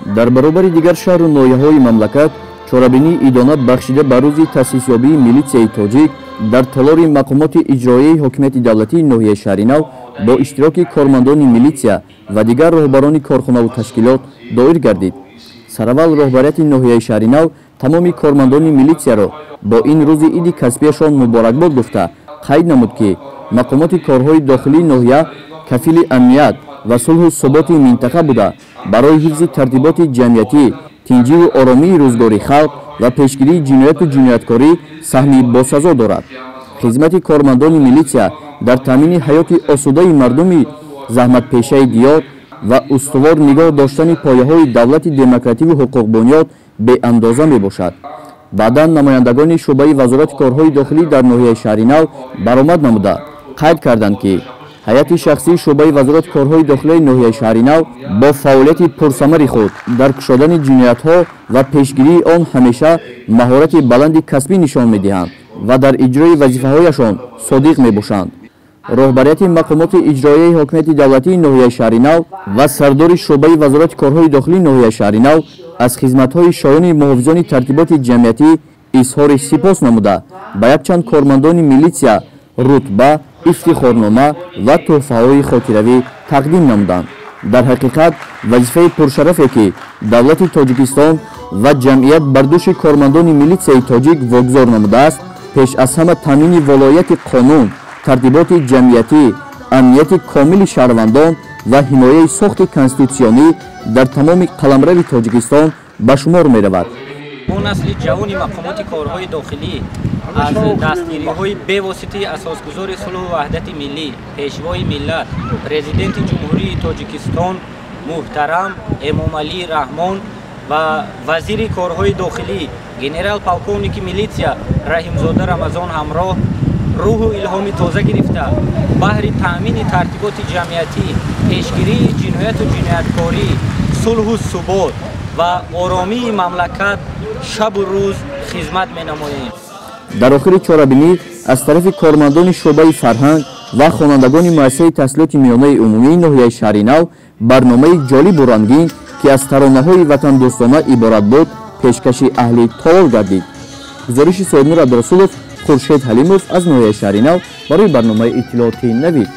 дар баробари дигар шаҳру ноҳияҳои мамлакат чорабинии идона бахшида ба рӯзи таъсисёбии милитсияи тоҷик дар талори мақомоти иҷроияи ҳокимияти давлатии ноҳияи шаҳри нав бо иштироки кормандони милитсия ва дигар роҳбарони корхонаву ташкилот доир гардид. Сараввал роҳбарияти ноҳияи шаҳри нав тамоми кормандони милитсияро бо ин рӯзи иди касбияшон муборакбод гуфта қайд намуд ки мақомоти корҳои дохилии ноҳия кафили амният ва сулҳу суботи минтақа буда барои ҳифзи тартиботи ҷамъиятӣ, тинҷиву оромии рӯзгори халқ ва пешгирии ҷинояту ҷинояткорӣ саҳми босазо дорад. хизмати кормандони милитсия дар таъмини ҳаёти осудаи мардуми заҳматпешаи диёр ва устувор нигоҳ доштани пояҳои давлати демокративу ҳуқуқбунёд беандоза мебошад. баъдан намояндагони шӯъбаи вазорати корҳои дохилӣ дар ноҳияи шаҳри нав баромад намуда қайд карданд ки ҳайати шахсии шӯъбаи вазорати корҳои дохилии ноҳияи шаҳри нав бо фаъолияти пурсамари худ дар кушодани ҷиноятҳо ва пешгирии он ҳамеша маҳорати баланди касбӣ нишон медиҳанд ва дар иҷрои вазифаҳояшон содиқ мебошанд. роҳбарияти мақомоти иҷроияи ҳокимияти давлатии ноҳияи шаҳри нав ва сардори шӯъбаи вазорати корҳои дохилии ноҳияи шаҳри нав аз хизматҳои шоёни муҳофизони тартиботи ҷамъиятӣ изҳори сипос намуда ба якчанд кормандони милитсия рутба, ифтихорнома ва тӯҳфаҳои хотиравӣ тақдим намуданд. дар ҳақиқат вазифаи пуршарафе ки давлати тоҷикистон ва ҷамъият бар дӯши кормандони милитсияи тоҷик вогузор намудааст, пеш аз ҳама таъмини волояти қонун, тартиботи ҷамъиятӣ, амнияти комили шаҳрвандон ва ҳимояи сохти конститутсионӣ дар тамоми қаламрави тоҷикистон ба шумор меравад. бо насли ҷавони мақомоти корҳои дохилӣ аз дастгириҳои бевоситаи асосгузори сулҳу ваҳдати миллӣ, пешвои миллат, президенти ҷумҳурии тоҷикистон муҳтарам Эмомалӣ Раҳмон ва вазири корҳои дохилӣ генерал полковники милитсия Раҳимзода Рамазон ҳамроҳ рӯҳу илҳоми тоза гирифта баҳри таъмини тартиботи ҷамъиятӣ, пешгирии ҷинояту ҷинояткорӣ, сулҳу субот ва оромии мамлакат шабу рӯз хизмат менамоем. дар охири чорабинӣ аз тарафи кормандони шӯъбаи фарҳанг ва хонандагони муассисаи таҳсилоти миёнаи умумии ноҳияи шаҳри нав барномаи ҷолибу рангин ки аз таронаҳои ватандӯстона иборат буд пешкаши аҳли толол гардид. гузориши Соиднур Абдурасулов, Хуршед Ҳалимов аз ноҳияи шаҳри нав барои барномаи иттилооти Навид.